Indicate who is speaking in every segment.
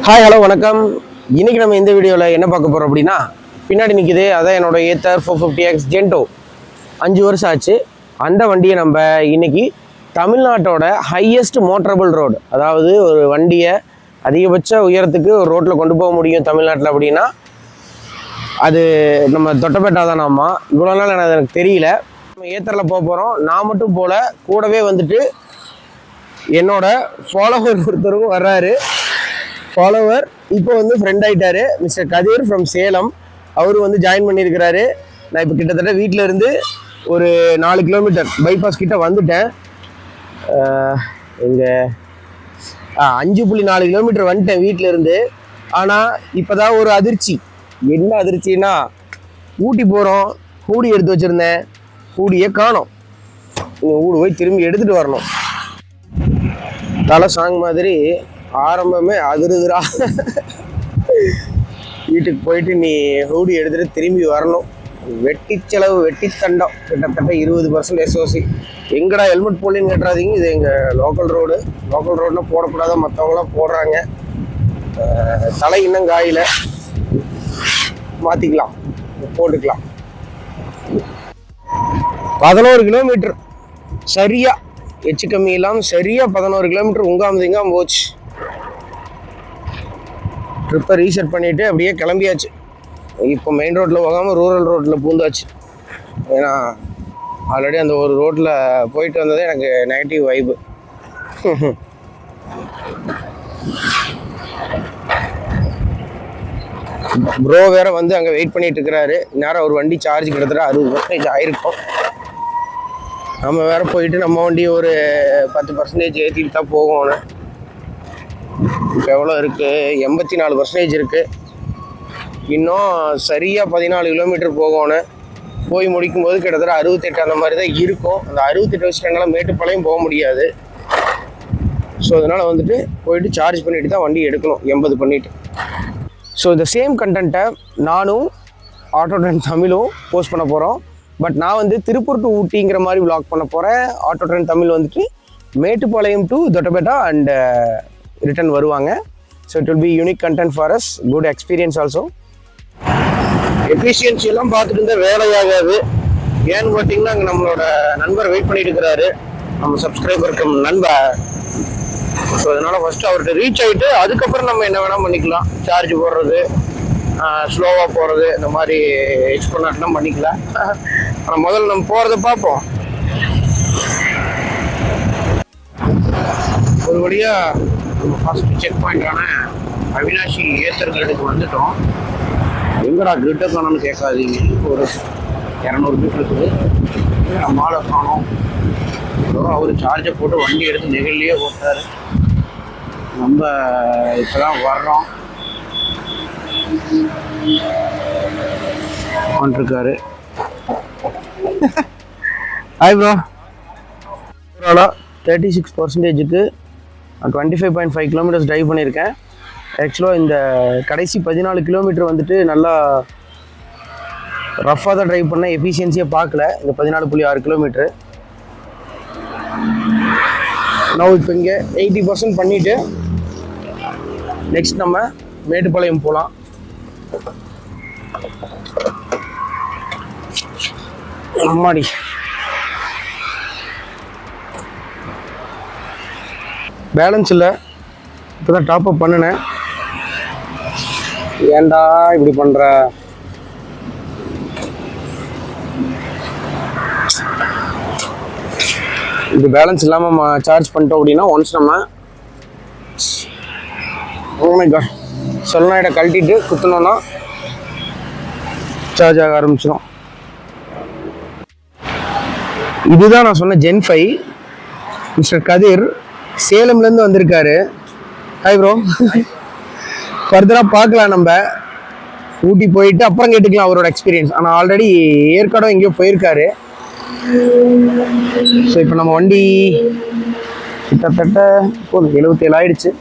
Speaker 1: Hi hello வணக்கம். இன்னைக்கு நம்ம இந்த வீடியோவில் என்ன பார்க்க போகிறோம் அப்படின்னா, பின்னாடி நிற்கிது அதான் என்னோட ஏத்தர் 450X ஜென்டோ. 5 வருஷம் ஆச்சு. அந்த வண்டியை நம்ம இன்னைக்கு தமிழ்நாட்டோட ஹையஸ்ட் மோட்டரபிள் ரோடு, அதாவது ஒரு வண்டியை அதிகபட்ச உயரத்துக்கு ஒரு ரோட்டில் கொண்டு போக முடியும் தமிழ்நாட்டில் அப்படின்னா அது நம்ம தொட்டபெட்டா தானாம்மா. இவ்வளோ நாள் எனக்கு தெரியல. நம்ம ஏத்தரில் போக போகிறோம். நான் மட்டும் போல, கூடவே வந்துட்டு என்னோட ஃபாலோவர் ஒருத்தரும் வர்றாரு. ஃபாலோவர் இப்போ வந்து ஃப்ரெண்ட் ஆகிட்டாரு. Mister Kathir from Salem. அவரு வந்து ஜாயின் பண்ணியிருக்கிறாரு. நான் இப்போ கிட்டத்தட்ட வீட்டில் இருந்து ஒரு 4 கிலோமீட்டர் பைபாஸ் கிட்ட வந்துட்டேன். இங்கே 5.4 கிலோமீட்டர் வந்துட்டேன் வீட்டில் இருந்து. ஆனால் இப்போ தான் ஒரு அதிர்ச்சி. என்ன அதிர்ச்சின்னா, ஊட்டி போகிறோம். ஊடி எடுத்து வச்சுருந்தேன், ஊடியே காணோம். ஊடு போய் திரும்பி எடுத்துகிட்டு வரணும். தலை சாங் மாதிரி ஆரம்பமே அதிருதுரா. வீட்டுக்கு போயிட்டு நீ ஹூடி எடுத்துகிட்டு திரும்பி வரணும். வெட்டி செலவு, வெட்டி தண்டம், கிட்டத்தட்ட 20% SOC. எங்கடா ஹெல்மெட் போடலின்னு கேட்டுறாதீங்க. இது எங்கள் லோக்கல் ரோடு. லோக்கல் ரோடுனா போடக்கூடாத, மற்றவங்களாம் போடுறாங்க. தலை இன்னும் காயில் மாற்றிக்கலாம், போட்டுக்கலாம். 11 கிலோமீட்டர் சரியா, எச்சு கம்மி இல்லாமல் சரியா 11 கிலோமீட்டர் உங்காமதிங்காம போச்சு. ட்ரிப்பை ரீசெட் பண்ணிவிட்டு அப்படியே கிளம்பியாச்சு. இப்போ மெயின் ரோட்டில் போகாமல் ரூரல் ரோட்டில் பூந்தாச்சு. ஏன்னா ஆல்ரெடி அந்த ஒரு ரோட்டில் போயிட்டு வந்ததே எனக்கு நெகட்டிவ் வைப்பு. ப்ரோ வேற வந்து அங்கே வெயிட் பண்ணிட்டு இருக்கிறாரு. நேரம் ஒரு வண்டி சார்ஜ் கிட்டத்தட்ட 60% ஆயிருக்கும். நம்ம வேற போயிட்டு நம்ம வண்டி ஒரு 10% ஏற்றிட்டு தான் போகணும். இப்போ எவ்வளோ இருக்குது? 84% இருக்குது. இன்னும் சரியாக 14 கிலோமீட்டர் போகணும். போய் முடிக்கும்போது கிட்டத்தட்ட 68 அந்த மாதிரி தான் இருக்கும். அந்த 68 வச்சுட்டு என்னால் மேட்டுப்பாளையம் போக முடியாது. ஸோ அதனால் வந்துட்டு போயிட்டு சார்ஜ் பண்ணிட்டு தான் வண்டி எடுக்கணும், 80 பண்ணிவிட்டு. ஸோ இந்த சேம் கண்டென்ட்டை நானும் ஆட்டோட்ரெண்ட் தமிழும் போஸ்ட் பண்ண போகிறோம். பட் நான் வந்து திருப்பூர் டு ஊட்டிங்கிற மாதிரி விளாக் பண்ண போகிறேன். ஆட்டோட்ரெண்ட் தமிழ் வந்துட்டு Mettupalayam to Doddabetta and return வருவாங்க. So it will be unique content for us, good experience also. Efficiency எல்லாம் பார்த்துட்டு இருந்தால் வேலையாகாது. ஏன்னு பார்த்தீங்கன்னா, அங்கே நம்மளோட நண்பர் வெயிட் பண்ணிட்டு இருக்கிறாரு, நம்ம சப்ஸ்கிரைபருக்கு நண்பர். ஸோ அதனால் ஃபஸ்ட்டு அவர்கிட்ட ரீச் ஆகிட்டு அதுக்கப்புறம் நம்ம என்ன வேணால் பண்ணிக்கலாம். சார்ஜ் போடுறது, ஸ்லோவாக போகிறது, இந்த மாதிரி எக்ஸ்போர்ட்லாம் பண்ணிக்கலாம். ஆனால் முதல்ல நம்ம போகிறத பார்ப்போம். ஒரு வழியாக நம்ம ஃபஸ்ட்டு செக் பாயிண்டான அவினாஷி ஏத்தர் கிரிட்டுக்கு வந்துட்டோம். எங்கடா கிரிட்டை காணோன்னு கேட்காதீங்க. ஒரு 200 மீட்டர் இருக்குது. நம்ம ஆளை காணோம். அவர் சார்ஜை போட்டு வண்டி எடுத்து நெகிழ்லையே போட்டார். நம்ம இப்போ தான் வர்றோம். வந்துருக்காரு. Hi bro. 36%க்கு 25.5 கிலோமீட்டர்ஸ் ட்ரைவ் பண்ணியிருக்கேன். ஆக்சுவலாக இந்த கடைசி 14 கிலோமீட்டர் வந்துட்டு நல்லா ரஃபாக தான் ட்ரைவ் பண்ணேன். எஃபிஷியன்சியாக பார்க்கல. இந்த 14.6 கிலோமீட்ரு. நான் இப்போ இங்கே 80% பண்ணிவிட்டு நெக்ஸ்ட் நம்ம மேட்டுப்பாளையம் போகலாம். அம்மாடி, பேலன்ஸ் இல்லை. இப்போ தான் டாப் அப் பண்ணினேன். ஏன்டா இப்படி பண்ணுற? இது பேலன்ஸ் இல்லாமல் சார்ஜ் பண்ணிட்டோம் அப்படின்னா ஒன்ஸ் நம்ம சொல்லாயிட கழட்டிட்டு குத்தினோன்னா சார்ஜ் ஆக ஆரம்பிச்சிடும். இதுதான் நான் சொன்ன ஜென் 5. மிஸ்டர் கதிர் சேலம்லேருந்து வந்திருக்காரு. Hi bro. ஃபர்தராக பார்க்கலாம், நம்ம ஊட்டி போயிட்டு அப்புறம் கேட்டுக்கலாம் அவரோட எக்ஸ்பீரியன்ஸ். ஆனால் ஆல்ரெடி ஏற்காடும் எங்கேயோ போயிருக்காரு. ஸோ இப்போ நம்ம வண்டி கிட்டத்தட்ட 77 ஆயிடுச்சு.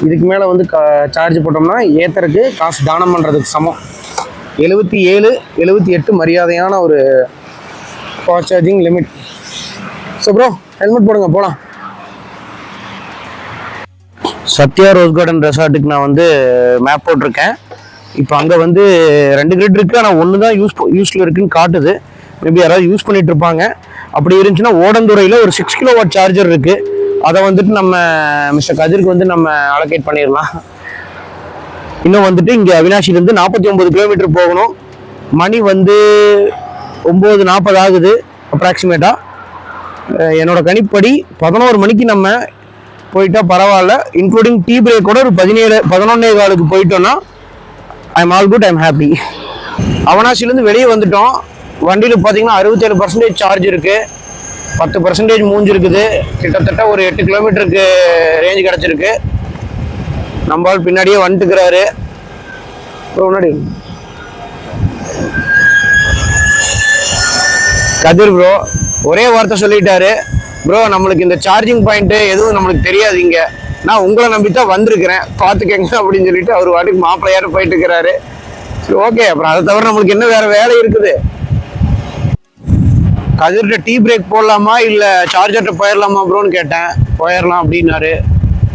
Speaker 1: இதுக்கு மேலே வந்து சார்ஜ் போட்டோம்னா ஏத்தருக்கு காசு தானம் பண்ணுறதுக்கு சமம். 77, 78 மரியாதையான ஒரு fast charging limit. So bro helmet போடுங்க, போகலாம். சத்யா ரோஸ் கார்டன் ரெசார்ட்டுக்கு நான் வந்து மேப் போட்டிருக்கேன். இப்போ அங்கே வந்து 2 கிரிட் இருக்குது, ஆனால் ஒன்று தான் யூஸில் இருக்குன்னு காட்டுது. மேபி யாராவது யூஸ் பண்ணிட்டு இருப்பாங்க. அப்படி இருந்துச்சுன்னா ஓடந்துறையில் ஒரு 6 கிலோவாட் சார்ஜர் இருக்குது. அதை வந்துட்டு நம்ம மிஸ்டர் கதிருக்கு வந்து நம்ம அலோகேட் பண்ணிடலாம். இன்னும் வந்துட்டு இங்கே அவினாஷிலேருந்து 49 கிலோமீட்டர் போகணும். மணி வந்து 9:40 ஆகுது அப்ராக்சிமேட்டாக. என்னோட கணிப்படி 11 மணிக்கு நம்ம போயிட்டா பரவாயில்ல. இன்க்ளூடிங் டீ பிரேக்கோட ஒரு 11:15 போயிட்டோம்னா I'm all good, I'm happy. அவனாசிலேருந்து வெளியே வந்துட்டோம். வண்டியில் பார்த்தீங்கன்னா 67% சார்ஜ் இருக்குது, 10% மூஞ்சி இருக்குது. கிட்டத்தட்ட ஒரு 8 கிலோமீட்டருக்கு ரேஞ்ச் கிடச்சிருக்கு. நம்மளால் பின்னாடியே வந்துட்டுக்கிறாரு. முன்னாடி கதிர் ப்ரோ ஒரே வார்த்தை சொல்லிட்டாரு, ப்ரோ நம்மளுக்கு இந்த சார்ஜிங் பாயிண்ட்டு எதுவும் நம்மளுக்கு தெரியாது, இங்கே நான் உங்களை நம்பி தான் வந்திருக்கிறேன், பார்த்துக்கங்க அப்படின்னு சொல்லிட்டு அவர் வாட்டுக்கு மாப்பிள்ளையாரு போயிட்டு இருக்கிறாரு. சரி, ஓகே. அப்புறம் அதை தவிர நம்மளுக்கு என்ன வேற வேலை இருக்குது? கதிர்கிட்ட டீ பிரேக் போடலாமா இல்லை சார்ஜர்கிட்ட போயிடலாமா ப்ரோன்னு கேட்டேன். போயிடலாம் அப்படின்னாரு.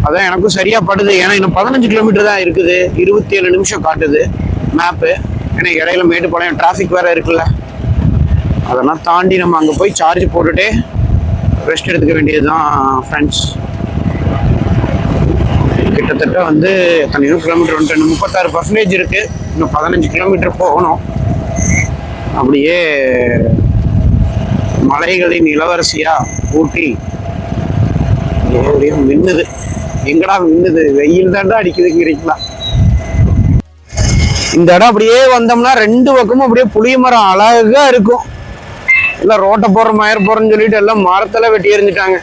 Speaker 1: அதான் எனக்கும் சரியாக படுது. ஏன்னா இன்னும் 15 கிலோமீட்டர் தான் இருக்குது, 27 நிமிஷம் காட்டுது மேப்பு. ஏன்னா இடையில மேட்டுப்பாளையம் டிராஃபிக் வேற இருக்குல்ல, அதெல்லாம் தாண்டி நம்ம அங்கே போய் சார்ஜ் போட்டுட்டு ரெஸ்ட் எடுத்துக்க வேண்டியது தான் ஃப்ரெண்ட்ஸ். கிட்டத்தட்ட வந்து எத்தனையோ கிலோமீட்டர் வந்துட்டு 36% இருக்குது. இன்னும் 15 கிலோமீட்டர் போகணும். அப்படியே மலைகளின் இளவரசியா ஊட்டி எப்படியும் மின்னுது. எங்கடா மின்னுது? வெயில் தாண்டா அடிக்குதுங்கிறீங்களா? இந்த இடம் அப்படியே வந்தோம்னா 2 பக்கமும் அப்படியே புளிய மரம் அழகா இருக்கும். எல்லாம் ரோட்டை போடுற மயர் போறேன்னு சொல்லிட்டு எல்லாம் மரத்தெல்லாம் வெட்டி எறிஞ்சிட்டாங்க.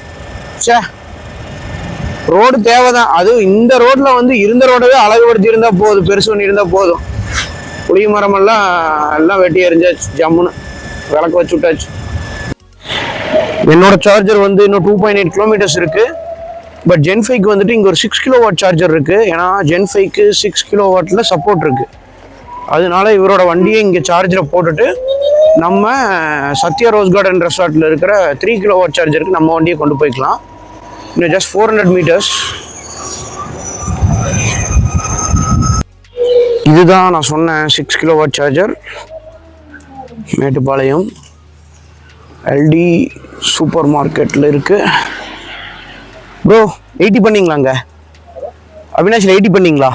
Speaker 1: சே, ரோடு தேவைதான். அதுவும் இந்த ரோட்ல வந்து இருந்த ரோடவே அழகுபடுத்தி இருந்தா போதும், பெருசு பண்ணி இருந்தா போதும். புளிய மரம் எல்லாம் வெட்டி எறிஞ்சாச்சு, ஜம்முன்னு விளக்கு வச்சு விட்டாச்சு. என்னோட சார்ஜர் வந்து இன்னும் 2.8 கிலோமீட்டர்ஸ் இருக்கு. பட் ஜென் 5க்கு வந்துட்டு இங்கே ஒரு 6 கிலோவாட் சார்ஜர் இருக்கு. ஏன்னா ஜென் 5க்கு 6 கிலோவாட்ல சப்போர்ட் இருக்கு. அதனால இவரோட வண்டியை இங்கே சார்ஜரை போட்டுட்டு நம்ம சத்யா ரோஸ் கார்டன் ரெசார்ட்ல இருக்கிற 3 கிலோவாட் சார்ஜருக்கு நம்ம வண்டியை கொண்டு போய்க்கலாம். இன்னும் ஜஸ்ட் 400 மீட்டர்ஸ். இதுதான் நான் சொன்னேன் 6 kilowatt charger. Mettupalayam LD super மார்க்கெட்டில் இருக்குது. ப்ரோ 80 பண்ணிங்களாங்க? அவினாஷில் 80 பண்ணிங்களா?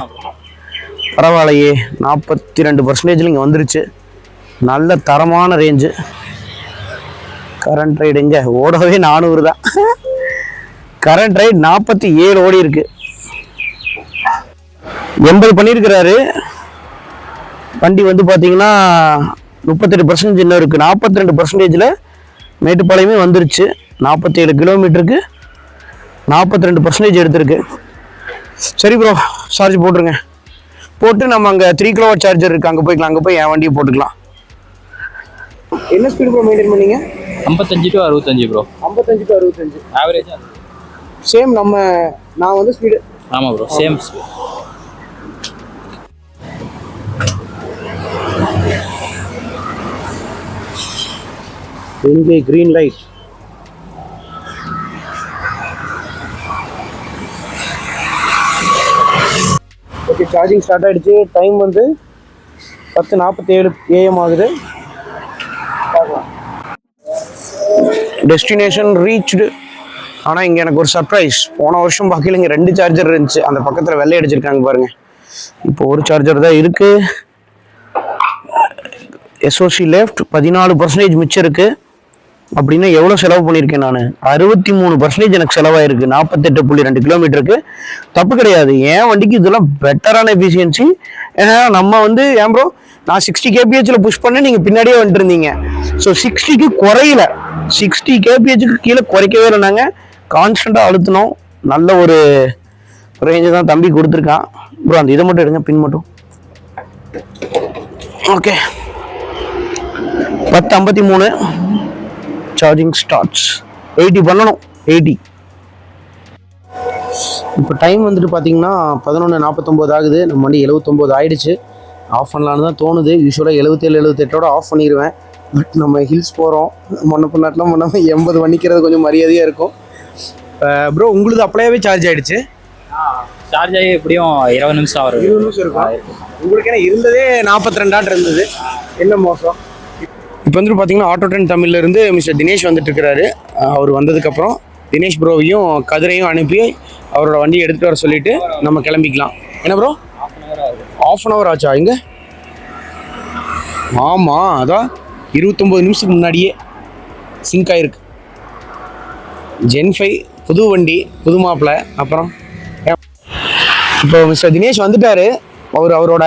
Speaker 1: பரவாயில்லையே, 42% இங்கே வந்துருச்சு. நல்ல தரமான ரேஞ்சு. கரண்ட் ரைடு எங்கே ஓடவே 400 தான். கரண்ட் ரைடு 47 ஓடி இருக்கு. 80 பண்ணியிருக்கிறாரு. வண்டி வந்து பார்த்தீங்கன்னா 38% இன்னும் இருக்குது. 42%ல் மேட்டுப்பாளையமே வந்துருச்சு. 47 கிலோமீட்டருக்கு 42% எடுத்திருக்கு. சரி ப்ரோ, சார்ஜ் போட்டுருங்க. போட்டு நம்ம அங்கே 3 கிலோவாட் சார்ஜர் இருக்குது, அங்கே போய்க்கலாம். அங்கே போய் என் வண்டியை போட்டுக்கலாம். என்ன ஸ்பீடு ப்ரோ மெயின்டைன் பண்ணீங்க?
Speaker 2: 55 to 65 ப்ரோ.
Speaker 1: 55 to 65
Speaker 2: ஆவரேஜா?
Speaker 1: சேம். நான் வந்து ஸ்பீடு.
Speaker 2: ஆமாம் ப்ரோ, சேம் ஸ்பீடு.
Speaker 1: இங்கே green light. Okay, charging start ஆகிடுச்சு. டைம் வந்து 10:47 AM ஆகுது. Destination reached. ஆனால் இங்கே எனக்கு ஒரு சர்ப்ரைஸ். போன வருஷம் பார்க்கல இங்கே 2 சார்ஜர் இருந்துச்சு. அந்த பக்கத்தில் வெள்ளை அடிச்சிருக்காங்க பாருங்க. இப்போ ஒரு சார்ஜர் தான் இருக்கு. எஸ்ஓசி லெஃப்ட் 14% மிச்சம் இருக்கு. அப்படின்னா எவ்வளோ செலவு பண்ணியிருக்கேன் நான்? 63% எனக்கு செலவாயிருக்கு 48.2 கிலோமீட்டருக்கு. தப்பு கிடையாது, என் வண்டிக்கு இதெல்லாம் பெட்டரான எஃபிஷியன்சி. ஏன்னா நம்ம வந்து ஏன் ப்ரோ நான் 60 kph புஷ் பண்ண நீங்கள் பின்னாடியே வந்துட்டு இருந்தீங்க. ஸோ 60க்கு குறையில, 60 kph கீழே குறைக்கவே இல்லை. நாங்கள் கான்ஸ்டண்ட்டாக அழுத்தினோம். நல்ல ஒரு ரேஞ்சு தான் தம்பி கொடுத்துருக்கான் ப்ரோ. அந்த இதை மட்டும் எடுங்க, பின் மட்டும். Okay, 10:53 charging starts. 80 பண்ணணும், 80. இப்போ டைம் வந்துட்டு பார்த்தீங்கன்னா 11:49 ஆகுது. நம்ம வண்டி 79 ஆயிடுச்சு. ஆஃப் பண்ணலான்னு தான் தோணுது. யூஸ்வலாக 77, 78ஓட ஆஃப் பண்ணிடுவேன். பட் நம்ம ஹில்ஸ் போகிறோம், முன்னப்பின்னாட்டில் நம்ம 80 பண்ணிக்கிறது கொஞ்சம் மரியாதையாக இருக்கும். ப்ரோ உங்களுது அப்படியே சார்ஜ் ஆகிடுச்சு?
Speaker 2: சார்ஜ் ஆகி எப்படியும் 20 நிமிஷம் வரும்.
Speaker 1: 20 நிமிஷம் இருக்கும். உங்களுக்கு என்ன இருந்ததே 42 இருந்தது, என்ன மோசம். இப்போ வந்துட்டு பார்த்தீங்கன்னா ஆட்டோ ட்ரெண்ட் தமிழ்ல இருந்து மிஸ்டர் தினேஷ் வந்துட்டு இருக்கிறாரு. அவர் வந்ததுக்கப்புறம் தினேஷ் ப்ரோவையும் கதிரையும் அனுப்பி அவரோட வண்டியை எடுத்துகிட்டு வர சொல்லிட்டு நம்ம கிளம்பிக்கலாம். என்ன ப்ரோ? ½ அன் ஹவர் ஆச்சா? இங்கே ஆமாம், அதான் 29 நிமிஷத்துக்கு முன்னாடியே சிங்க் ஆகிருக்கு. Gen 5 புது வண்டி, புது மாப்பிள்ளை. அப்புறம் இப்போ மிஸ்டர் தினேஷ் வந்துட்டாரு. அவரோட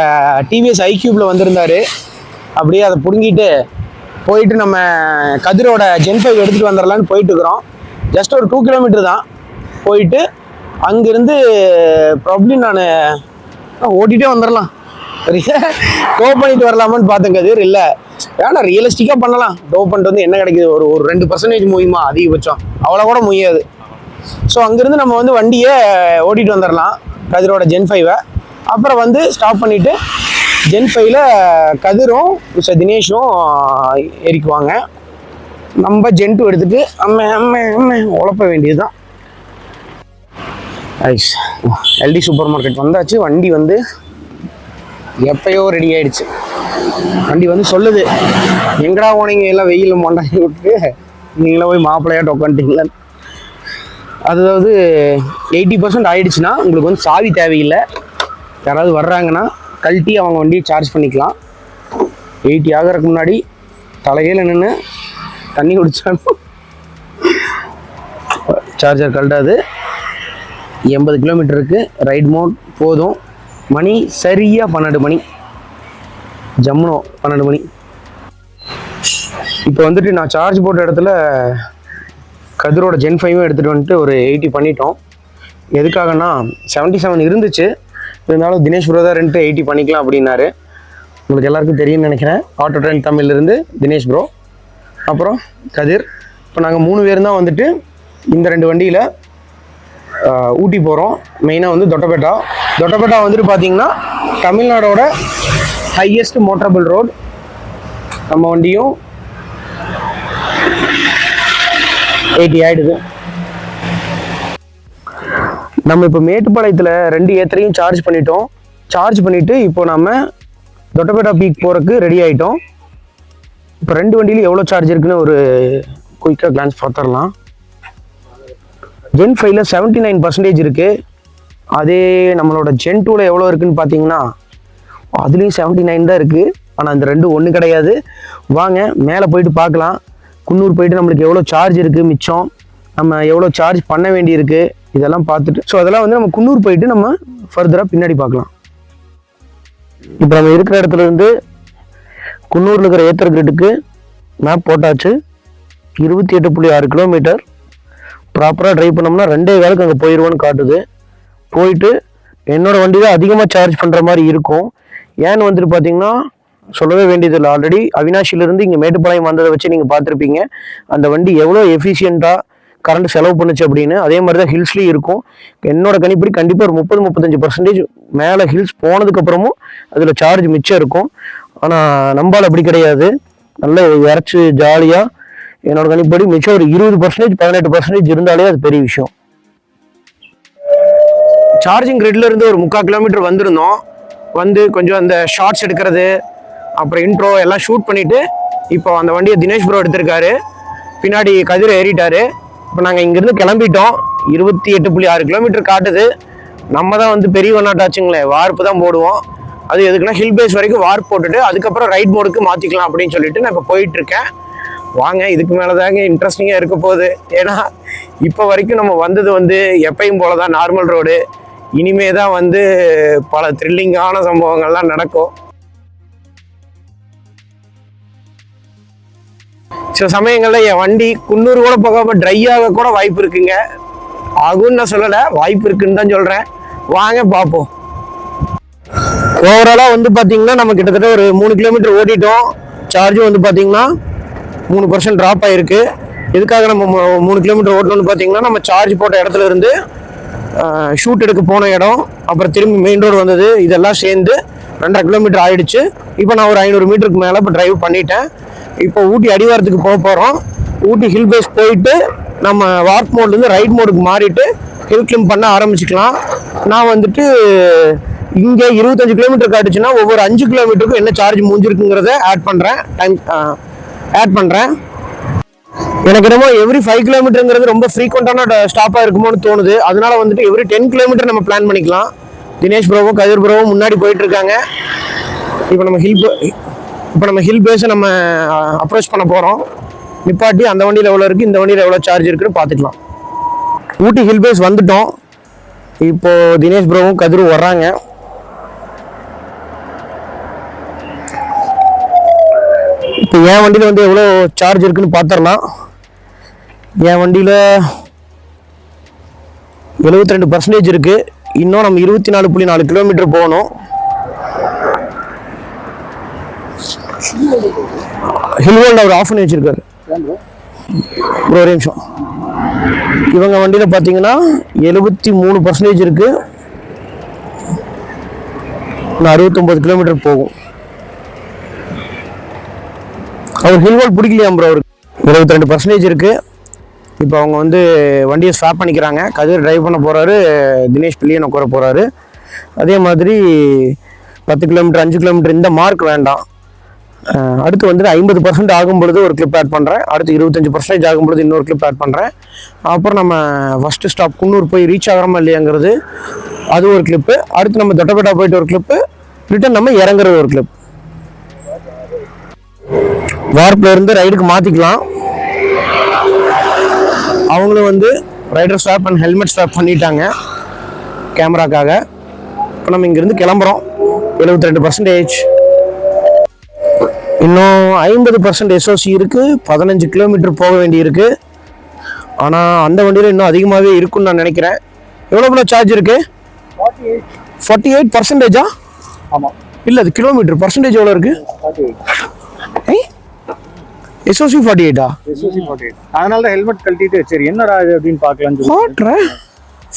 Speaker 1: டிவிஎஸ் ஐக்யூப்ல வந்திருந்தாரு. அப்படியே அதை பிடுங்கிட்டு போயிட்டு நம்ம கதிரோட Gen 5 எடுத்துகிட்டு வந்துடலான்னு போயிட்டு இருக்கிறோம். ஜஸ்ட் ஒரு 2 கிலோமீட்டர் தான். போயிட்டு அங்கேருந்து ப்ராப்ளி நான் ஓட்டிகிட்டே வந்துடலாம், டோ பண்ணிட்டு வரலாமான்னு பார்த்தேன். கதிர் இல்லை, ஏன்னா ரியலிஸ்டிக்காக பண்ணலாம். டோ பண்ணிட்டு வந்து என்ன கிடைக்குது, ஒரு 2% மூயுமா அதிகபட்சம், அவ்வளோ கூட முடியாது. ஸோ அங்கேருந்து நம்ம வந்து வண்டியை ஓட்டிகிட்டு வந்துடலாம் கதிரோட Gen 5. அப்புறம் வந்து ஸ்டாப் பண்ணிவிட்டு Gen 5ல கதிரும் மிஸ்டர் தினேஷும் ஏறிக்குவாங்க. நம்ம Gen 2 எடுத்துகிட்டு உழப்ப வேண்டியது தான். ஐஸ் எல்டி சூப்பர் மார்க்கெட் வந்தாச்சு. வண்டி வந்து எப்பயோ ரெடி ஆயிடுச்சு. வண்டி வந்து சொல்லுது, எங்கடா போனீங்க எல்லாம் வெயிலில் மொண்டாங்கி விட்டு, நீங்களே போய் மாப்பிள்ளையாட்ட உட்காந்துட்டீங்களா. அதாவது 80% ஆயிடுச்சுன்னா உங்களுக்கு வந்து சாவி தேவையில்லை. யாராவது வர்றாங்கன்னா கழட்டி அவங்க வண்டியை சார்ஜ் பண்ணிக்கலாம். 80 ஆகிறதுக்கு முன்னாடி தலையில் நின்று தண்ணி குடிச்சாலும் சார்ஜர் கழட்டாது. 80 கிலோமீட்டருக்கு ரைட் மோட் போதும். மணி சரியாக 12 மணி, ஜம்முனோ 12 மணி. இப்போ வந்துட்டு நான் சார்ஜ் போட்ட இடத்துல கதிரோட Gen 5 எடுத்துகிட்டு வந்துட்டு ஒரு 80 பண்ணிட்டோம். எதுக்காகனா 77 இருந்துச்சு, இருந்தாலும் தினேஷ் ப்ரோ தான் 80 பண்ணிக்கலாம் அப்படின்னாரு. உங்களுக்கு எல்லாருக்கும் தெரியும்னு நினைக்கிறேன். ஆட்டோ ட்ரெண்ட் தமிழ்லேருந்து தினேஷ் ப்ரோ, அப்புறம் கதிர். இப்போ நாங்கள் 3 பேர் தான் வந்துட்டு இந்த 2 வண்டியில் ஊட்டி போகிறோம். மெயினாக வந்து தொட்டபெட்டா வந்துட்டு பார்த்தீங்கன்னா தமிழ்நாடோட ஹையஸ்ட் மோட்டரபிள் ரோடு. நம்ம வண்டியும் 80 ஆகிடுது. நம்ம இப்போ மேட்டுப்பாளையத்தில் 2 ஏத்தரையும் சார்ஜ் பண்ணிட்டோம். சார்ஜ் பண்ணிவிட்டு இப்போ நம்ம தொட்டபெட்டா பீக் போகிறதுக்கு ரெடி ஆகிட்டோம். இப்போ 2 வண்டியிலும் எவ்வளோ சார்ஜ் இருக்குன்னு ஒரு குயிக்காக கிளான்ஸ் பார்த்துடலாம். Gen 5ல 79% இருக்குது. அதே நம்மளோட Gen 2ல எவ்வளோ இருக்குதுன்னு பார்த்தீங்கன்னா அதுலேயும் 79 தான் இருக்குது. ஆனால் அந்த 2 ஒன்று கிடையாது. வாங்க மேலே போயிட்டு பார்க்கலாம். குன்னூர் போயிட்டு நம்மளுக்கு எவ்வளோ சார்ஜ் இருக்குது, மிச்சம் நம்ம எவ்வளோ சார்ஜ் பண்ண வேண்டியிருக்கு, இதெல்லாம் பார்த்துட்டு ஸோ அதெல்லாம் வந்து நம்ம குன்னூர் போயிட்டு நம்ம ஃபர்தராக பின்னாடி பார்க்கலாம். இப்போ நம்ம இருக்கிற இடத்துல இருந்து குன்னூரில் இருக்கிற ஏத்தர் கிரிட்டுக்கு மேப் போட்டாச்சு. 28.6 கிலோமீட்டர். ப்ராப்பராக ட்ரைவ் பண்ணோம்னா 2 வேலைக்கு அங்கே போயிடுவோன்னு காட்டுது. போயிட்டு என்னோடய வண்டி தான் அதிகமாக சார்ஜ் பண்ணுற மாதிரி இருக்கும். ஏன்னு வந்துட்டு பார்த்தீங்கன்னா சொல்லவே வேண்டியதில்லை. ஆல்ரெடி அவினாஷிலேருந்து இங்கே மேட்டுப்பாளையம் வந்ததை வச்சு நீங்கள் பார்த்துருப்பீங்க அந்த வண்டி எவ்வளோ எஃபிஷியண்ட்டாக கரண்ட் செலவு பண்ணுச்சு அப்படின்னு. அதே மாதிரி தான் ஹில்ஸ்லேயும் இருக்கும். என்னோட கணிப்படி கண்டிப்பாக ஒரு 30-35% மேலே ஹில்ஸ் போனதுக்கப்புறமும் அதில் சார்ஜ் மிச்சம் இருக்கும். ஆனால் நம்பால் அப்படி கிடையாது. நல்ல இறச்சி ஜாலியாக என்னோட கணிப்படி மிச்சம் ஒரு 20%-18% இருந்தாலே அது பெரிய விஷயம். சார்ஜிங் கிரிட்ல இருந்து ஒரு 3/4 கிலோமீட்டர் வந்திருந்தோம். வந்து கொஞ்சம் அந்த ஷார்ட்ஸ் எடுக்கிறது, அப்புறம் இன்ட்ரோ எல்லாம் ஷூட் பண்ணிட்டு இப்போ அந்த வண்டியை தினேஷ் ப்ரோ எடுத்திருக்காரு. பின்னாடி கதிர் ஏறிட்டாரு. இப்போ நாங்கள் இங்கேருந்து கிளம்பிட்டோம். 28.6 கிலோமீட்டர் காட்டுது. நம்ம தான் வந்து பெரிய ஒன்னாட்டாச்சுங்களே, வார்ப்பு தான் போடுவோம். அது எதுக்குன்னா ஹில் பேஸ் வரைக்கும் வார்ப் போட்டுட்டு அதுக்கப்புறம் ரைட் மோடுக்கு மாற்றிக்கலாம் அப்படின்னு சொல்லிட்டு நான் இப்போ போயிட்டுருக்கேன். வாங்க, இதுக்கு மேலே தாங்க இன்ட்ரெஸ்டிங்காக இருக்க போகுது. ஏன்னா இப்போ வரைக்கும் நம்ம வந்தது வந்து எப்பயும் போல தான் நார்மல் ரோடு. இனிமே தான் வந்து பல த்ரில்லிங்கான சம்பவங்கள்லாம் நடக்கும். சில சமயங்களில் என் வண்டி குன்னூர் கூட போகாமல் ட்ரை ஆக கூட வாய்ப்பு இருக்குங்க. ஆகும்னு நான் சொல்லலை, வாய்ப்பு இருக்குன்னு தான் சொல்கிறேன். வாங்க பார்ப்போம். ஓவராலாக வந்து பார்த்தீங்கன்னா நம்ம கிட்டத்தட்ட ஒரு 3 கிலோமீட்டர் ஓட்டிட்டோம். சார்ஜும் வந்து பார்த்தீங்கன்னா 3% ட்ராப் ஆகிருக்கு. எதுக்காக நம்ம 3 கிலோமீட்டர் ஓட்டணும்னு பார்த்தீங்கன்னா நம்ம சார்ஜ் போட்ட இடத்துல இருந்து ஷூட் எடுக்க போன இடம், அப்புறம் திரும்பி மெயின் ரோடு வந்தது, இதெல்லாம் சேர்ந்து 2.5 கிலோமீட்டர் ஆயிடுச்சு. இப்போ நான் ஒரு 500 மீட்டருக்கு மேலே இப்போ டிரைவ் பண்ணிட்டேன். இப்போ ஊட்டி அடிவாரத்துக்கு போக போகிறோம். ஊட்டி ஹில் பேஸ் போயிட்டு நம்ம வார்ப் மோட்லேருந்து ரைட் மோடுக்கு மாறிட்டு ஹில் கிளைம் பண்ண ஆரம்பிச்சுக்கலாம். நான் வந்துட்டு இங்கே 25 கிலோமீட்டர் காட்டுச்சுன்னா ஒவ்வொரு 5 கிலோமீட்டருக்கும் என்ன சார்ஜ் முடிஞ்சிருக்குங்கிறத ஆட் பண்ணுறேன். எனக்கு என்னமோ எவ்ரி 5 கிலோமீட்டருங்கிறது ரொம்ப ஃப்ரீக்வெண்ட்டான ஸ்டாப்பாக இருக்குமோன்னு தோணுது. அதனால வந்துட்டு எவ்ரி 10 கிலோமீட்டர் நம்ம பிளான் பண்ணிக்கலாம். தினேஷ் ப்ரோவும் கதிர் ப்ரோவும் முன்னாடி போயிட்டு இருக்காங்க. இப்போ நம்ம ஹில் பேஸை நம்ம அப்ரோச் பண்ண போகிறோம். நிப்பாட்டி அந்த வண்டியில் எவ்வளோ இருக்குது, இந்த வண்டியில் எவ்வளோ சார்ஜ் இருக்குன்னு பார்த்துக்கலாம். ஊட்டி ஹில் பேஸ் வந்துட்டோம். இப்போது தினேஷ் ப்ரோவும் கதிரும் வர்றாங்க. இப்போ என் வண்டியில் வந்து எவ்வளோ சார்ஜ் இருக்குன்னு பார்த்துடலாம். என் வண்டியில் 72% இருக்குது. இன்னும் நம்ம 24.4 கிலோமீட்டர் போகணும். ஹில்வோல்ட் அவர் ஆஃப் பண்ணி வச்சிருக்காரு ப்ரோ, ஒரு நிமிஷம். இவங்க வண்டியில் பார்த்தீங்கன்னா 73% இருக்குது. இன்னும் 69 கிலோமீட்டர் போகும். அவர் ஹில்வோல்ட் பிடிக்கலையாம் ப்ரோ, அவருக்கு 72% இருக்குது. இப்போ அவங்க வந்து வண்டியை ஸ்டாப் பண்ணிக்கிறாங்க. கதிர் டிரைவ் பண்ண போகிறாரு, தினேஷ் பிள்ளையன் உட்கார போகிறாரு. அதே மாதிரி 10 கிலோமீட்டர் 5 கிலோமீட்டர் இந்த மார்க் வேண்டாம். அடுத்து வந்துட்டு 50% ஆகும் பொழுது ஒரு கிளிப் ஆட் பண்ணுறேன். அடுத்து 25% ஆகும் பொழுது இன்னொரு கிளிப் ஆட் பண்ணுறேன். அப்புறம் நம்ம ஃபஸ்ட்டு ஸ்டாப் குன்னூர் போய் ரீச் ஆகிறோமா இல்லையாங்கிறது அது ஒரு கிளிப்பு. அடுத்து நம்ம தொட்டப்பேட்டா போயிட்டு ஒரு கிளிப்பு, ரிட்டன் நம்ம இறங்குறது ஒரு கிளிப். வார்ப்பில் இருந்து ரைடுக்கு மாற்றிக்கலாம். அவங்களும் வந்து rider swap and helmet swap பண்ணிட்டாங்க கேமராக்காக. இப்போ நம்ம இங்கேருந்து கிளம்புறோம். 72%. இன்னும் 50% எஸ்ஓசி இருக்குது. 15 கிலோமீட்டர் போக வேண்டி இருக்குது. ஆனால் அந்த வண்டியில் இன்னும் அதிகமாகவே இருக்குன்னு நான் நினைக்கிறேன். எவ்வளோ சார்ஜ் இருக்குது? 48%.
Speaker 3: ஆமாம்,
Speaker 1: இல்லை அது கிலோமீட்டர். பர்சன்டேஜ் எவ்வளோ இருக்குது? எஸ்ஓசி 48.
Speaker 3: எஸ்ஓசி 48. அதனால தான் ஹெல்மெட் கழட்டிட்டு சரி என்னடா இது அப்படின்னு பார்க்கலான்னு
Speaker 1: சொல்றேன்.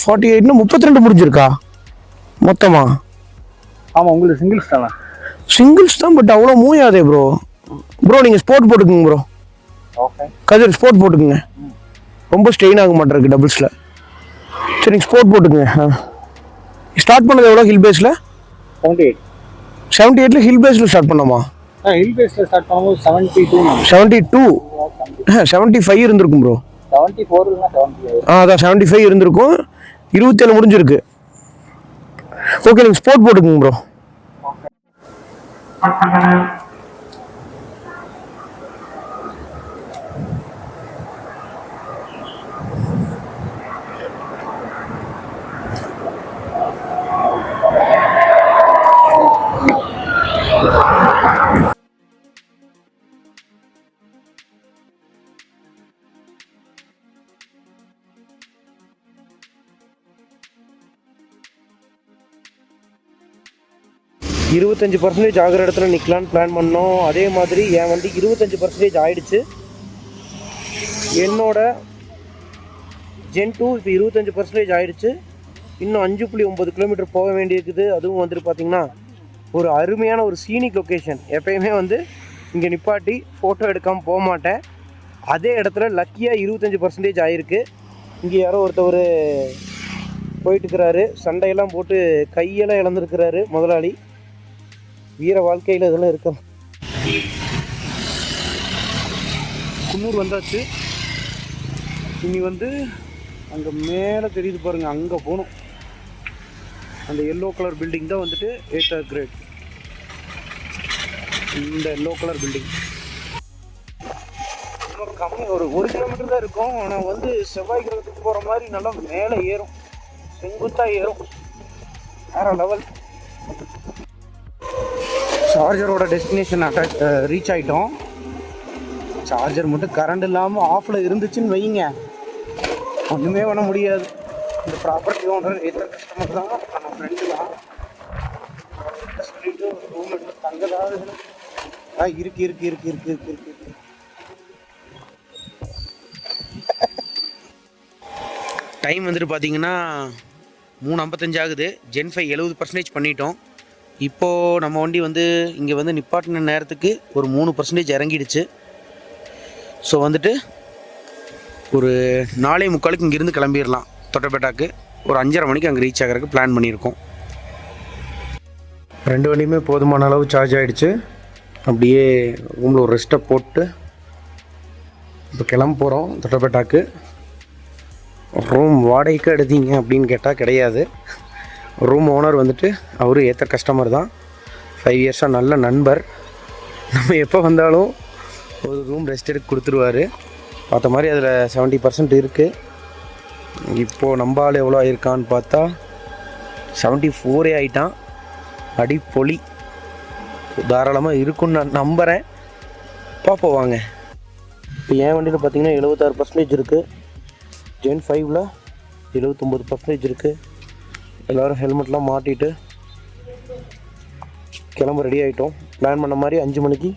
Speaker 1: 48 32 முடிஞ்சிருக்கா மொத்தமா?
Speaker 3: ஆமாம், உங்களுக்கு சிங்கிள்ஸ் தானே?
Speaker 1: சிங்கிள்ஸ் தான், பட் அவ்வளோ மூயாதே ப்ரோ. நீங்கள் ஸ்போர்ட் போட்டுக்குங்க ப்ரோ.
Speaker 3: ஓகே
Speaker 1: கதிர் ஸ்போர்ட் போட்டுக்குங்க. ரொம்ப ஸ்ட்ரெயின் ஆக மாட்டேருக்கு டபுள்ஸில். சரி நீங்கள் ஸ்போர்ட் போட்டுக்குங்க. ஸ்டார்ட் பண்ணது எவ்வளோ ஹில் பேஸில்? 78 ஹில் பேஸில் ஸ்டார்ட் பண்ணோமா?
Speaker 3: ஹில் பேஸில் ஸ்டார்ட் பண்ணும்போது
Speaker 1: 72 75 இருந்திருக்கும் ப்ரோ.
Speaker 3: 74 இல்லைனா 75.
Speaker 1: அதான் 75 இருந்திருக்கும். 27 முடிஞ்சிருக்கு. ஓகே நீங்கள் ஸ்போர்ட் போட்டுக்குங்க ப்ரோ. இருபத்தஞ்சு 25% ஆகிற இடத்துல நிற்கலான்னு பிளான் பண்ணோம். அதே மாதிரி என் வண்டி 25% ஆயிடுச்சு. என்னோட ஜென் 2 இப்போ 25% ஆயிடுச்சு. இன்னும் 5.9 கிலோமீட்டர் போக வேண்டியிருக்குது. அதுவும் வந்துட்டு பார்த்திங்கன்னா ஒரு அருமையான ஒரு சீனிக் லொக்கேஷன். எப்பயுமே வந்து இங்கே நிப்பாட்டி ஃபோட்டோ எடுக்காமல் போக மாட்டேன். அதே இடத்துல லக்கியாக 25% ஆகிருக்கு. இங்கே யாரோ ஒருத்தவர் போயிட்டுருக்கிறாரு. சண்டையெல்லாம் போட்டு கையெல்லாம் இழந்துருக்கிறாரு முதலாளி. வீர வாழ்க்கையில் இதெல்லாம் இருக்கும். குன்னூர் வந்தாச்சு. இனி வந்து அங்கே மேலே தெரியுது பாருங்கள், அங்கே போகணும். அந்த எல்லோ கலர் பில்டிங் தான் வந்துட்டு 8th கிரேட். இந்த எல்லோ கலர் பில்டிங் இன்னும் கம்மி, ஒரு 1 கிலோமீட்டர் தான் இருக்கும். ஆனால் வந்து செவ்வாய் கிரகத்துக்கு போகிற மாதிரி நல்லா மேலே ஏறும், செங்குத்தாக ஏறும், வேறு லெவல். சார்ஜரோட டெஸ்டினேஷன் ரீச் ஆகிட்டோம். சார்ஜர் மட்டும் கரண்ட் இல்லாமல் ஆஃபில் இருந்துச்சுன்னு வைங்க, ஒன்றுமே பண்ண முடியாது. இந்த ப்ராப்பர்ட்டி ஓனர் எத்தனை கஸ்டமர் தான் நம்ம ஃப்ரெண்டு தான் சொல்லிட்டு ஒரு ரூம் எடுத்து தங்கதாவது இருக்கு. டைம் வந்துட்டு பார்த்தீங்கன்னா 3:55 ஆகுது. ஜென் 5 70% பண்ணிட்டோம். இப்போது நம்ம வண்டி வந்து இங்கே வந்து நிப்பாட்டின நேரத்துக்கு ஒரு 3% இறங்கிடுச்சு. ஸோ வந்துட்டு ஒரு 4:45 இங்கேருந்து கிளம்பிடலாம். தொட்டபெட்டாக்கு ஒரு 5:30 மணிக்கு அங்கே ரீச் ஆகிறதுக்கு பிளான் பண்ணியிருக்கோம். 2 வண்டியுமே போதுமான அளவு சார்ஜ் ஆகிடுச்சு. அப்படியே ரூமில் ஒரு ரெஸ்ட்டை போட்டு இப்போ கிளம்ப போகிறோம் தொட்டபெட்டாக்கு. ரூம் வாடகைக்கு எடுத்தீங்க அப்படின்னு கேட்டால் கிடையாது. ரூம் ஓனர் வந்துட்டு அவரு ஏற்ற கஸ்டமர் தான். 5 இயர்ஸாக நல்ல நண்பர். நம்ம எப்போ வந்தாலும் ஒரு ரூம் ரெஸ்ட் எடுக்க கொடுத்துருவார். பார்த்த மாதிரி அதில் 70% இருக்குது. இப்போது நம்ம ஆள் எவ்வளோ ஆயிருக்கான்னு பார்த்தா 74 ஆகிட்டான். அடிப்பொலி தாராளமாக இருக்குன்னு நான் நம்புகிறேன். பார்ப்போம் வாங்க. இப்போ என் வண்டியில் பார்த்தீங்கன்னா 76% இருக்குது. Gen 5ல் 79% இருக்குது. எல்லோரும் ஹெல்மெட்லாம் மாட்டிட்டு கிளம்ப ரெடி ஆகிட்டோம். பிளான் பண்ண மாதிரி 5 மணிக்கு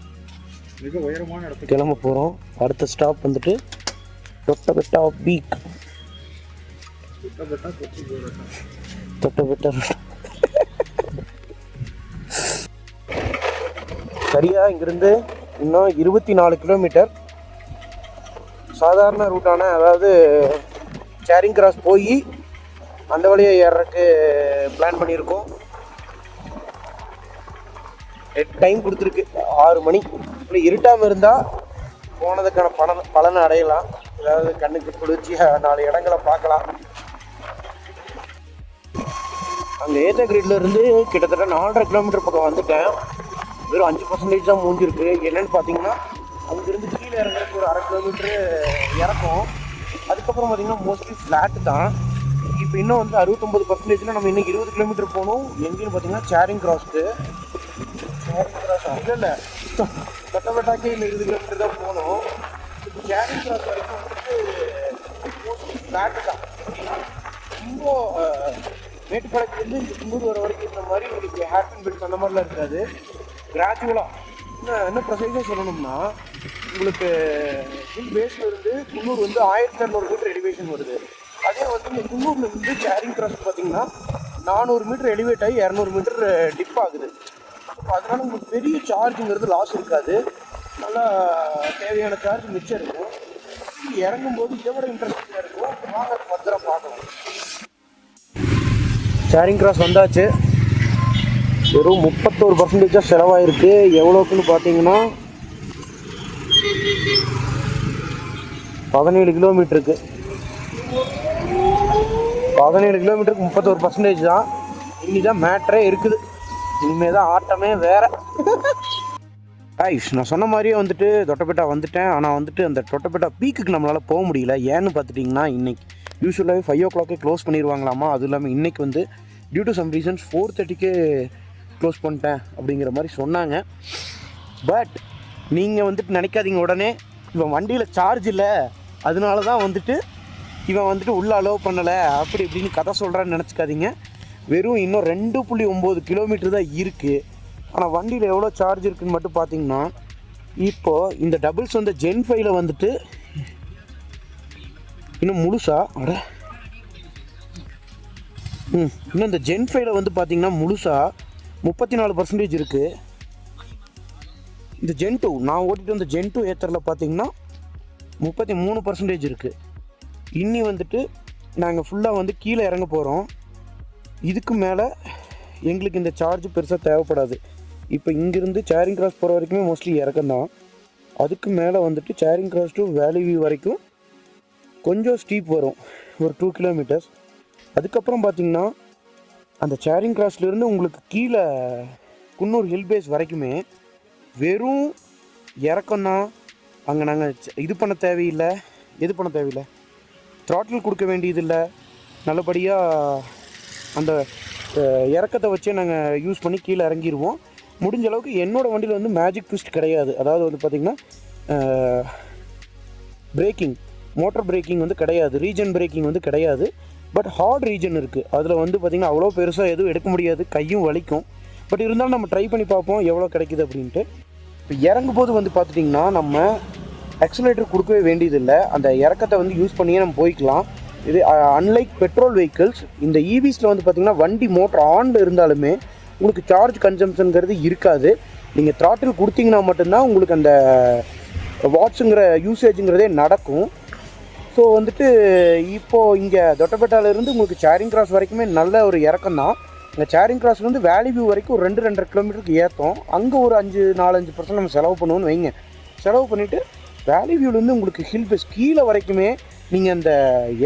Speaker 3: மிக உயரமான இடத்துக்கு
Speaker 1: கிளம்ப போகிறோம். அடுத்த ஸ்டாப் வந்துட்டு தொட்டபெட்டா பீக். தொட்டபெட்டா சரியா இங்கிருந்து இன்னும் 24 கிலோமீட்டர். சாதாரண ரூட்டான, அதாவது சேரிங் கிராஸ் போய் அந்த வழியை ஏறக்கு பிளான் பண்ணியிருக்கோம். டைம் கொடுத்துருக்கு 6 மணி. இப்படி இருட்டாமல் இருந்தால் போனதுக்கான பலனை அடையலாம். அதாவது கண்ணுக்கு குளிர்ச்சியாக 4 இடங்களை பார்க்கலாம். அங்கே ஏற்ற கிரீட்ல இருந்து கிட்டத்தட்ட 4.5 கிலோமீட்டர் பக்கம் வந்துட்டேன். வெறும் 5% தான் மூஞ்சிருக்கு. என்னென்னு பார்த்தீங்கன்னா அங்கேருந்து கீழே இறங்குறதுக்கு ஒரு 1/2 கிலோமீட்டரு இறக்கும். அதுக்கப்புறம் பார்த்தீங்கன்னா மோஸ்ட்லி ஃப்ளாட்டு தான். இப்போ இன்னும் வந்து 69%. நம்ம இன்னும் 20 கிலோமீட்டர் போகணும். எங்கேன்னு பார்த்தீங்கன்னா சேரிங் கிராஸ்க்கு. சேரிங் கிராஸ் இல்லை தொட்டபெட்டாக்கே இன்னும் 20 கிலோமீட்டர் தான் போகணும். சேரிங் கிராஸ் வரைக்கும் வந்துட்டு மோஸ்ட்லி ஃப்ளாட்டு தான். ரொம்ப மேட்டுப்பாளையத்துலேருந்து இங்கே குன்னூர் வர வரைக்கும் இந்த மாதிரி உங்களுக்கு ஹேர் அண்ட் பெல்ட்ஸ் அந்த மாதிரிலாம் இருக்காது. கிராஜுவலாக என்ன ப்ரொசைஸாக சொல்லணும்னா, உங்களுக்கு ஹில் பேஸில் இருந்து குன்னூர் வந்து 1200 மீட்டர் எலிவேஷன் வருது. அதே வந்து இந்த குன்னூரில் இருந்து சேரிங் கிராஸ் பார்த்தீங்கன்னா 400 மீட்டர் எலிவேட் ஆகி 200 மீட்டர் டிப் ஆகுது. ஸோ அதனால் உங்களுக்கு பெரிய சார்ஜுங்கிறது லாஸ் இருக்காது. நல்லா தேவையான சார்ஜ் மிச்சம் இருக்கும். இறங்கும்போது இதை விட இன்ட்ரெஸ்டிங்காக இருக்கும். வாங்க ஃபர்தராக பார்க்கலாம். சேரிங் கிராஸ் வந்தாச்சு. வெறும் 31% செலவாயிருக்கு. எவ்வளோக்குன்னு பார்த்தீங்கன்னா 17 கிலோமீட்டருக்கு. 17 கிலோமீட்டருக்கு 31% தான். இனிதான் மேட்ரே இருக்குது. இனிமேல் தான் ஆட்டமே வேற. நான் சொன்ன மாதிரியே வந்துட்டு தொட்டபெட்டா வந்துட்டேன். ஆனால் வந்துட்டு அந்த தொட்டபெட்டா பீக்குக்கு நம்மளால் போக முடியல. ஏன்னு பார்த்துட்டிங்கன்னா இன்றைக்கி யூஸ்வலாகவே 5 o'clock க்ளோஸ் பண்ணிடுவாங்களாமா. அதுவும் இல்லாமல் இன்றைக்கி வந்து due to some reasons 4:30 close பண்ணிட்டேன் அப்படிங்கிற மாதிரி சொன்னாங்க. பட் நீங்கள் வந்துட்டு நினைக்காதீங்க உடனே இவன் வண்டியில் சார்ஜ் இல்லை அதனால தான் வந்துட்டு இவன் வந்துட்டு உள்ளே அலோவ் பண்ணலை அப்படி இப்படின்னு கதை சொல்கிறான்னு நினச்சிக்காதீங்க. வெறும் இன்னும் 2.9 கிலோமீட்டர் தான் இருக்குது. ஆனால் வண்டியில் எவ்வளோ சார்ஜ் இருக்குதுன்னு மட்டும் பார்த்தீங்கன்னா, இப்போது இந்த டபுள்ஸ் வந்து Gen 5ல் வந்துட்டு இன்னும் முழுசாக இன்னும் இந்த Gen 5ல் வந்து பார்த்திங்கன்னா முழுசாக 34% இருக்குது. இந்த Gen 2 நான் ஓட்டிகிட்டு வந்த Gen 2 ஏத்தரில் பார்த்திங்கன்னா 33% இருக்குது. இன்னி வந்துட்டு நாங்கள் ஃபுல்லாக வந்து கீழே இறங்க போகிறோம். இதுக்கு மேலே எங்களுக்கு இந்த சார்ஜ் பெருசாக தேவைப்படாது. இப்போ இங்கேருந்து சேரிங் கிராஸ் போகிற வரைக்குமே மோஸ்ட்லி இறக்கம்தான். அதுக்கு மேலே வந்துட்டு சேரிங் கிராஸ் டு வேலி வியூ வரைக்கும் கொஞ்சம் ஸ்டீப் வரும், ஒரு 2 கிலோமீட்டர்ஸ். அதுக்கப்புறம் பார்த்திங்கன்னா அந்த சேரிங் கிராஸ்லேருந்து உங்களுக்கு கீழே குன்னூர் ஹில் பேஸ் வரைக்குமே வெறும் இறக்கம்தான். அங்கே நாங்கள் இது பண்ண தேவையில்லை, த்ராட்டில் கொடுக்க வேண்டியதில்லை. நல்லபடியாக அந்த இறக்கத்தை வச்சே நாங்கள் யூஸ் பண்ணி கீழே இறங்கிடுவோம். முடிஞ்ச அளவுக்கு என்னோடய வண்டியில் வந்து மேஜிக் ட்விஸ்ட் கிடையாது. அதாவது வந்து பார்த்திங்கன்னா பிரேக்கிங், மோட்டர் பிரேக்கிங் வந்து கிடையாது, ரீஜன் பிரேக்கிங் வந்து கிடையாது. பட் ஹார்ட் ரீஜன் இருக்குது. அதில் வந்து பார்த்திங்கன்னா அவ்வளோ பெருசாக எதுவும் எடுக்க முடியாது, கையும் வலிக்கும். பட் இருந்தாலும் நம்ம ட்ரை பண்ணி பார்ப்போம் எவ்வளோ கிடைக்குது அப்படின்ட்டு. இப்போ இறங்கும் போது வந்து பார்த்துட்டிங்கன்னா நம்ம ஆக்சிலேட்டர் கொடுக்கவே வேண்டியதில்லை. அந்த இறக்கத்தை வந்து யூஸ் பண்ணியே நம்ம போய்க்கலாம். இது அன்லைக் பெட்ரோல் வெஹிக்கிள்ஸ். இந்த ஈவிஸில் வந்து பார்த்திங்கன்னா வண்டி மோட்டர் ஆனில் இருந்தாலுமே உங்களுக்கு சார்ஜ் கன்சம்ஷனுங்கிறது இருக்காது. நீங்கள் த்ராட்டில் கொடுத்தீங்கன்னா மட்டும்தான் உங்களுக்கு அந்த வாட்ஸுங்கிற யூசேஜுங்கிறதே நடக்கும்.
Speaker 4: ஸோ வந்துட்டு இப்போது இங்கே தொட்டபெட்டாலேருந்து உங்களுக்கு சேரிங் கிராஸ் வரைக்குமே நல்ல ஒரு இறக்கம் தான். இந்த சேரிங் கிராஸ்லேருந்து வேலி வியூ வரைக்கும் ஒரு 2-2.5 கிலோமீட்டருக்கு ஏற்றும். அங்கே ஒரு 4-5% நம்ம செலவு பண்ணுவோன்னு வைங்க. செலவு பண்ணிவிட்டு வேலி வியூலேருந்து உங்களுக்கு ஹில் பேஸ் கீழே வரைக்குமே நீங்கள் அந்த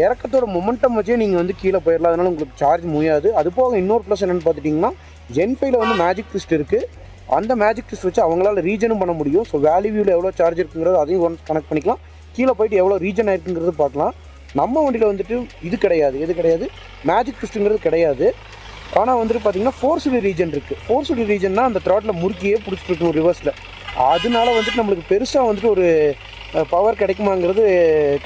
Speaker 4: இறக்கத்தோட மொமெண்டம் வச்சே நீங்கள் வந்து கீழே போயிடலாம். அதனால் உங்களுக்கு சார்ஜ் முடியாது. அது போக இன்னொரு ப்ளஸ் என்னென்னு பார்த்துட்டிங்கன்னா ஜென்5ல வந்து மேஜிக் ட்விஸ்ட் இருக்குது. அந்த மேஜிக் ட்விஸ்ட் வச்சு அவங்களால ரீஜனும் பண்ண முடியும். ஸோ வேலி வியூவில் எவ்வளோ சார்ஜ் இருக்குங்கிறது அதையும் கனெக்ட் பண்ணிக்கலாம். கீழே போயிட்டு எவ்வளோ ரீஜன் ஆயிருக்குங்கிறது பார்க்கலாம். நம்ம வண்டியில் வந்துட்டு இது கிடையாது மேஜிக் ட்விஸ்ட்டுங்கிறது கிடையாது. ஆனால் வந்துட்டு பார்த்திங்கன்னா ஃபோர்ஸ்டு ரீஜன் இருக்குது. ஃபோர்ஸ்டு ரீஜன்னா அந்த த்ராட்டில் முறுக்கியே பிடிச்சிட்டு இருக்கும் ரிவர்ஸில். அதனால வந்துட்டு நம்மளுக்கு பெருசாக வந்துட்டு ஒரு பவர் கிடைக்குமாங்கிறது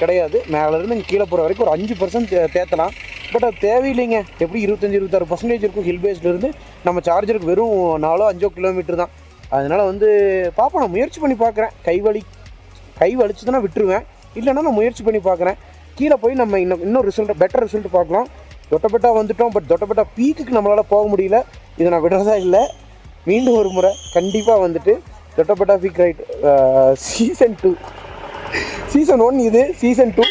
Speaker 4: கிடையாது. மேலேருந்து இங்கே கீழே போகிற வரைக்கும் ஒரு 5% தேற்றலாம். பட் அது தேவையில்லைங்க. எப்படி 25-26% இருக்கும் ஹில் பேஸ்லேருந்து. நம்ம சார்ஜருக்கு வெறும் 4-5 கிலோமீட்டர் தான். அதனால் வந்து பார்ப்போம். நான் முயற்சி பண்ணி பார்க்குறேன். கை வலிச்சுதுன்னா விட்டுருவேன். இல்லைன்னா நான் முயற்சி பண்ணி பார்க்குறேன். கீழே போய் நம்ம இன்னும் பெட்டர் ரிசல்ட் பார்க்கலாம். தொட்டபெட்டா வந்துட்டோம். பட் தொட்டபெட்டா பீக்குக்கு நம்மளால் போக முடியல. இதை நான் விடுறதா இல்லை. மீண்டும் ஒரு முறை கண்டிப்பாக வந்துட்டு Doddabetta peak right season 2 season 1 இது சீசன் 2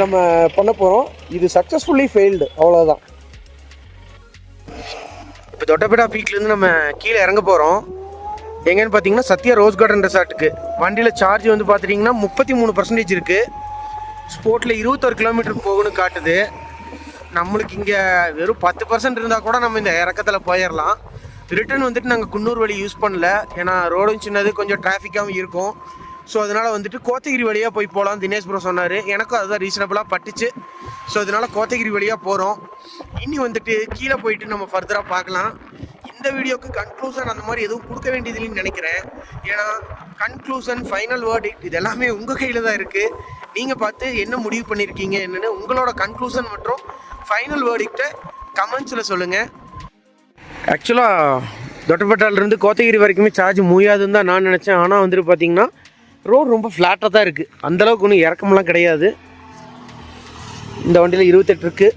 Speaker 4: நம்ம பண்ண போகிறோம். இது சக்ஸஸ்ஃபுல்லி ஃபெயில்டு, அவ்வளோதான். இப்போ தொட்டபெட்டா பீக்லேருந்து நம்ம கீழே இறங்க போகிறோம். எங்கன்னு பார்த்தீங்கன்னா சத்யா ரோஸ் கார்டன் ரெசார்ட்டுக்கு. வண்டியில் சார்ஜ் வந்து பார்த்துட்டிங்கன்னா 33% இருக்குது. ஸ்போர்ட்டில் 21 கிலோமீட்டர் போகணும்னு காட்டுது. நம்மளுக்கு இங்கே வெறும் 10% இருந்தால் கூட நம்ம இந்த இறக்கத்தில் போயிடலாம். ரிட்டர்ன் வந்துட்டு நாங்கள் குன்னூர் வழி யூஸ் பண்ணல. ஏன்னா ரோடும் சின்னது, கொஞ்சம் டிராஃபிக்காகவும் இருக்கும். ஸோ அதனால் வந்துட்டு கோத்தகிரி வழியாக போய் போகலாம் தினேஷ் ப்ரோ சொன்னார். எனக்கும் அதுதான் ரீசனபிளாக பட்டுச்சு. ஸோ அதனால் கோத்தகிரி வழியாக போகிறோம். இனி வந்துட்டு கீழே போயிட்டு நம்ம ஃபர்தராக பார்க்கலாம். இந்த வீடியோக்கு கன்க்ளூஷன் அந்த மாதிரி எதுவும் கொடுக்க வேண்டியதுன்னு நினைக்கிறேன். ஏன்னா கன்க்ளூஷன், ஃபைனல் வேர்டிக்ட் இது எல்லாமே உங்கள் கையில் தான் இருக்குது. நீங்கள் பார்த்து என்ன முடிவு பண்ணியிருக்கீங்க என்னென்னு உங்களோட கன்க்ளூஷன் மற்றும் ஃபைனல் வேர்டிக்டை கமெண்ட்ஸில் சொல்லுங்கள். ஆக்சுவலாக தொட்டபெட்டாலேருந்து கோத்தகிரி வரைக்குமே சார்ஜ் முடியாதுன்னு தான் நான் நினச்சேன். ஆனால் வந்துட்டு பார்த்திங்கன்னா ரோடு ரொம்ப ஃப்ளாட்டாக தான் இருக்குது. அந்தளவுக்கு ஒன்றும் இறக்கமெல்லாம் கிடையாது. இந்த வண்டியில் 28 இருக்குது.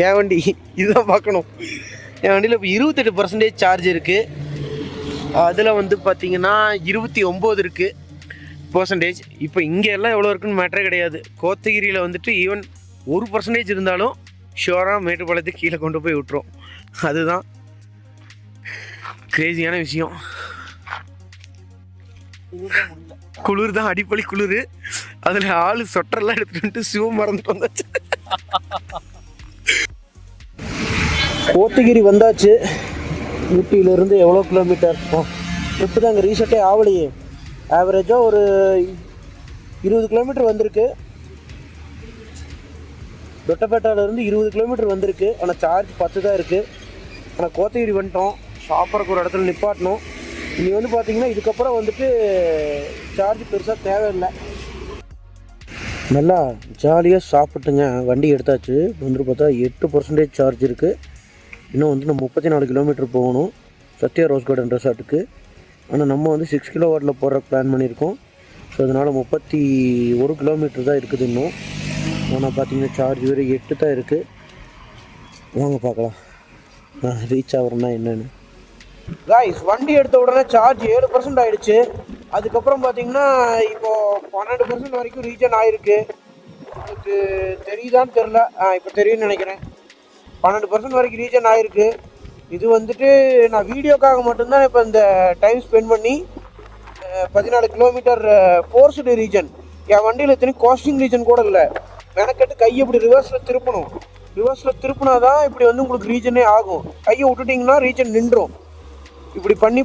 Speaker 4: என் வண்டி இதுதான் பார்க்கணும். என் வண்டியில் இப்போ 28% சார்ஜ் இருக்குது. அதில் வந்து பார்த்திங்கன்னா 29 இருக்குது பர்சன்டேஜ். இப்போ இங்கே எல்லாம் எவ்வளோ இருக்குன்னு மேட்டரே கிடையாது. கோத்தகிரியில் வந்துட்டு ஈவன் 1% இருந்தாலும் ஷுவராக மேட்டுப்பாளையத்துக்கு கீழே கொண்டு போய் விட்டுரும். அதுதான் கிரேசியான விஷயம். குளிர் தான், அடிப்படை குளிர். அதில் ஆள் சொட்டரெல்லாம் எடுத்துகிட்டு வந்துட்டு ஷூ மறந்துட்டு வந்தாச்சு. கோத்தகிரி வந்தாச்சு. ஊட்டியிலேருந்து எவ்வளோ கிலோமீட்டர் ட்ரிப்பு தான் அங்கே ரீசெட்டே ஆகலையே. ஆவரேஜாக ஒரு 20 கிலோமீட்டர் வந்திருக்கு. தொட்டபெட்டாலேருந்து 20 கிலோமீட்டர் வந்திருக்கு. ஆனால் சார்ஜ் 10 தான் இருக்குது. ஆனால் கோத்தகிரி வந்துட்டோம். சாப்பிட்றக்கு ஒரு இடத்துல நிப்பாட்டணும். இனி வந்து பார்த்திங்கன்னா இதுக்கப்புறம் வந்துட்டு சார்ஜ் பெருசாக தேவையில்லை. நல்லா ஜாலியாக சாப்பிட்டுங்க. வண்டி எடுத்தாச்சு. வந்துட்டு பார்த்தா 8% சார்ஜ் இருக்குது. இன்னும் வந்து நம்ம 34 கிலோமீட்டர் போகணும் சத்யா ரோஸ் கார்டன் ரெசார்ட்டுக்கு. ஆனால் நம்ம வந்து 6 கிலோவாட்டில் போடுற பிளான் பண்ணியிருக்கோம். ஸோ அதனால் 31 கிலோமீட்டர் தான் இருக்குது இன்னும். ஆனால் பார்த்தீங்கன்னா சார்ஜ் வெறும் 8 தான் இருக்குது. வாங்க பார்க்கலாம் ரீச் ஆகிறோன்னா என்னென்னு. காய்ஸ், வண்டி எடுத்த உடனே சார்ஜ் 7% ஆகிடுச்சு. அதுக்கப்புறம் பார்த்தீங்கன்னா இப்போது 12% வரைக்கும் ரீஜன் ஆகிருக்கு. உங்களுக்கு தெரியுதான்னு தெரில. இப்போ தெரியும்னு நினைக்கிறேன். 12% வரைக்கும் ரீஜன் ஆகிருக்கு. இது வந்துட்டு நான் வீடியோக்காக மட்டும்தான் இப்போ இந்த டைம் ஸ்பெண்ட் பண்ணி 14 கிலோமீட்டர் ஃபோர்ஸ்டு ரீஜன். என் வண்டியில் எத்தனை காஸ்டிங் ரீஜன் கூட இல்லை. மெனக்கட்டு கையை இப்படி ரிவர்ஸில் திருப்பணும். ரிவர்ஸில் திருப்பினா தான் இப்படி வந்து உங்களுக்கு ரீஜனே ஆகும். கையை விட்டுட்டிங்கன்னா ரீஜன் நின்றும். இப்படி பண்ணி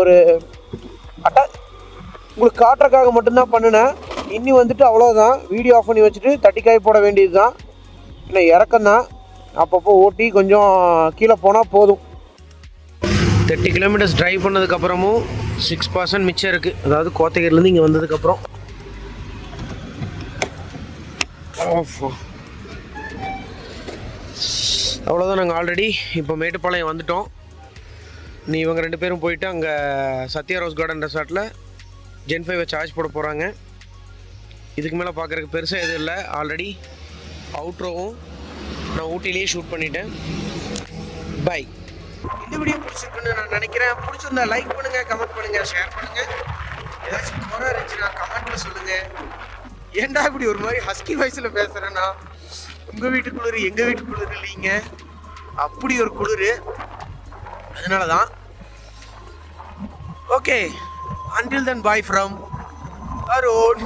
Speaker 4: ஒரு உங்களுக்கு காட்டுறக்காக மட்டும்தான் பண்ணினேன். இன்னி வந்துட்டு அவ்வளோதான். வீடியோ ஆஃப் பண்ணி வச்சுட்டு தட்டிக்காய் போட வேண்டியது தான். இன்னும் இறக்கம் தான். அப்பப்போ ஓட்டி கொஞ்சம் கீழே போனால் போதும். 30 கிலோமீட்டர்ஸ் ட்ரைவ் பண்ணதுக்கப்புறமும் 6% மிச்சம் இருக்குது. அதாவது கோத்தகிரிலேருந்து இங்கே வந்ததுக்கப்புறம். அவ்வளோதான். நாங்கள் ஆல்ரெடி இப்போ மேட்டுப்பாளையம் வந்துட்டோம். நீ இவங்க 2 பேரும் போயிட்டு அங்கே சத்யா ரோஸ் கார்டன் ரெசார்ட்டில் ஜென்5 சார்ஜ் போட போகிறாங்க. இதுக்கு மேலே பார்க்குறதுக்கு பெருசாக எதுவும் இல்லை. ஆல்ரெடி அவுட்ரோவும் நான் ஊட்டிலேயே ஷூட் பண்ணிட்டேன். பை. இந்த வீடியோ பிடிச்சிருக்குன்னு நான் நினைக்கிறேன். பிடிச்சிருந்தா லைக் பண்ணுங்கள், கமெண்ட் பண்ணுங்கள், ஷேர் பண்ணுங்கள். ஏதாச்சும் குறை இருந்துச்சுன்னா கமெண்ட்டில் சொல்லுங்கள்.
Speaker 1: ஏன்டா இப்படி ஒரு மாதிரி ஹஸ்கி வாய்ஸில் பேசுகிறேன்னா, உங்கள் வீட்டு குளிர் எங்கள் வீட்டு குளிர் இல்லைங்க, அப்படி ஒரு குளிர். அதனால தான். Okay, until then bye from Arun.